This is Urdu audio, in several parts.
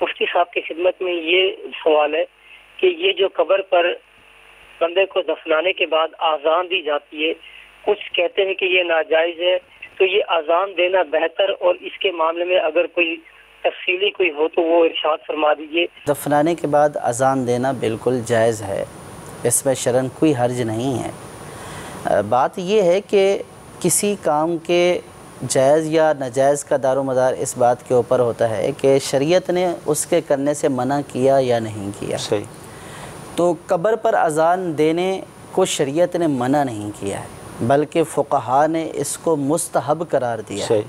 مفتی صاحب کی خدمت میں یہ سوال ہے کہ یہ جو قبر پر بندے کو دفنانے کے بعد اذان دی جاتی ہے، کچھ کہتے ہیں کہ یہ ناجائز ہے، تو یہ اذان دینا بہتر، اور اس کے معاملے میں اگر کوئی تفصیلی کوئی ہو تو وہ ارشاد فرما دیجیے۔ دفنانے کے بعد اذان دینا بالکل جائز ہے، اس میں شرعاً کوئی حرج نہیں ہے۔ بات یہ ہے کہ کسی کام کے جائز یا ناجائز کا دار و مدار اس بات کے اوپر ہوتا ہے کہ شریعت نے اس کے کرنے سے منع کیا یا نہیں کیا۔ صحیح۔ تو قبر پر اذان دینے کو شریعت نے منع نہیں کیا ہے، بلکہ فقہا نے اس کو مستحب قرار دیا ہے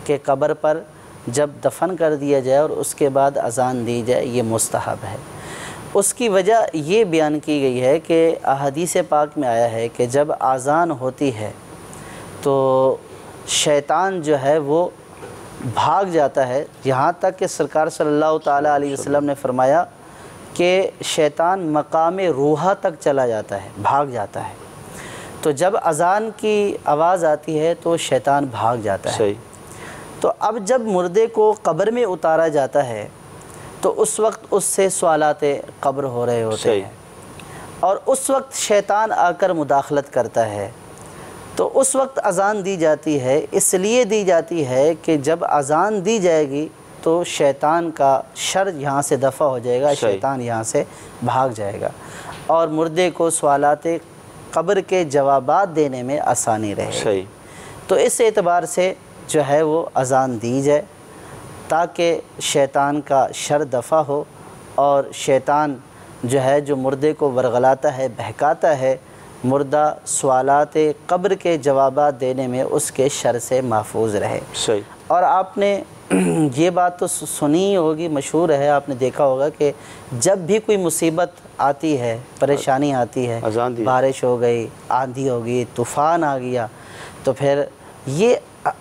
کہ قبر پر جب دفن کر دیا جائے اور اس کے بعد اذان دی جائے، یہ مستحب ہے۔ اس کی وجہ یہ بیان کی گئی ہے کہ احادیث پاک میں آیا ہے کہ جب اذان ہوتی ہے تو شیطان جو ہے وہ بھاگ جاتا ہے، یہاں تک کہ سرکار صلی اللہ تعالیٰ علیہ وسلم نے فرمایا کہ شیطان مقام روحہ تک چلا جاتا ہے، بھاگ جاتا ہے۔ تو جب اذان کی آواز آتی ہے تو شیطان بھاگ جاتا ہے۔ تو اب جب مردے کو قبر میں اتارا جاتا ہے تو اس وقت اس سے سوالات قبر ہو رہے ہوتے ہیں، اور اس وقت شیطان آ کر مداخلت کرتا ہے۔ تو اس وقت اذان دی جاتی ہے، اس لیے دی جاتی ہے کہ جب اذان دی جائے گی تو شیطان کا شر یہاں سے دفع ہو جائے گا، شیطان یہاں سے بھاگ جائے گا، اور مردے کو سوالات قبر کے جوابات دینے میں آسانی رہے گی۔ تو اس اعتبار سے جو ہے وہ اذان دی جائے تاکہ شیطان کا شر دفع ہو، اور شیطان جو ہے جو مردے کو ورغلاتا ہے، بہکاتا ہے، مردہ سوالات قبر کے جوابات دینے میں اس کے شر سے محفوظ رہے۔ اور آپ نے یہ بات تو سنی ہوگی، مشہور ہے، آپ نے دیکھا ہوگا کہ جب بھی کوئی مصیبت آتی ہے، پریشانی آتی ہے، بارش ہو گئی، آندھی ہو گئی، طوفان آ گیا، تو پھر یہ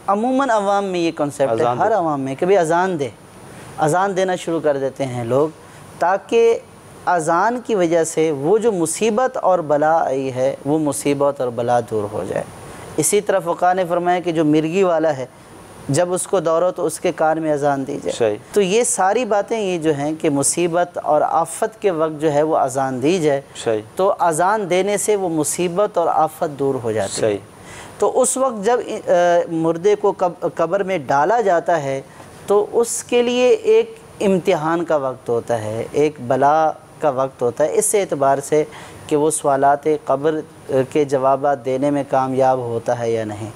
عموماً عوام میں یہ کنسیپٹ ہے، ہر عوام میں کہ بھی اذان دے، اذان دینا شروع کر دیتے ہیں لوگ، تاکہ اذان کی وجہ سے وہ جو مصیبت اور بلا آئی ہے وہ مصیبت اور بلا دور ہو جائے۔ اسی طرح فقہاء نے فرمایا کہ جو مرغی والا ہے جب اس کو دوڑو تو اس کے کان میں اذان دی جائے۔ تو یہ ساری باتیں یہ جو ہیں کہ مصیبت اور آفت کے وقت جو ہے وہ اذان دی جائے، تو اذان دینے سے وہ مصیبت اور آفت دور ہو جاتی ہے۔ تو اس وقت جب مردے کو قبر میں ڈالا جاتا ہے تو اس کے لیے ایک امتحان کا وقت ہوتا ہے، ایک بلا کا وقت ہوتا ہے، اس اعتبار سے کہ وہ سوالات قبر کے جوابات دینے میں کامیاب ہوتا ہے یا نہیں،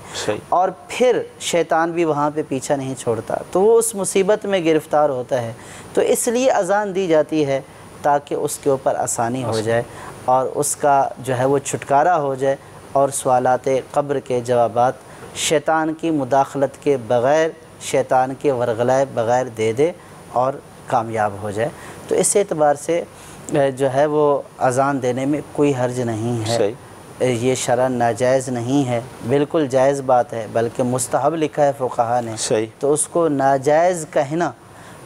اور پھر شیطان بھی وہاں پہ پیچھا نہیں چھوڑتا، تو وہ اس مصیبت میں گرفتار ہوتا ہے۔ تو اس لیے اذان دی جاتی ہے تاکہ اس کے اوپر آسانی ہو جائے اور اس کا جو ہے وہ چھٹکارا ہو جائے، اور سوالات قبر کے جوابات شیطان کی مداخلت کے بغیر، شیطان کے ورغلائے بغیر دے دے اور کامیاب ہو جائے۔ تو اس اعتبار سے جو ہے وہ اذان دینے میں کوئی حرج نہیں ہے، یہ شرعاً ناجائز نہیں ہے، بالکل جائز بات ہے، بلکہ مستحب لکھا ہے فقہا نے۔ تو اس کو ناجائز کہنا،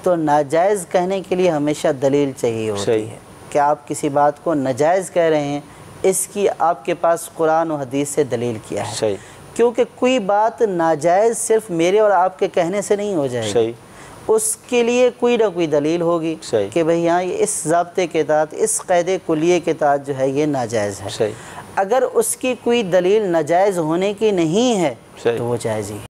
تو ناجائز کہنے کے لیے ہمیشہ دلیل چاہیے ہوتی ہے کہ آپ کسی بات کو ناجائز کہہ رہے ہیں، اس کی آپ کے پاس قرآن و حدیث سے دلیل کیا ہے، کیونکہ کوئی بات ناجائز صرف میرے اور آپ کے کہنے سے نہیں ہو جائے گی، اس کے لیے کوئی نہ کوئی دلیل ہوگی کہ بھئی ہاں یہ اس ضابطے کے تحت، اس قید کلیے کے تحت جو ہے یہ ناجائز ہے۔ اگر اس کی کوئی دلیل ناجائز ہونے کی نہیں ہے تو وہ جائز ہی ہے۔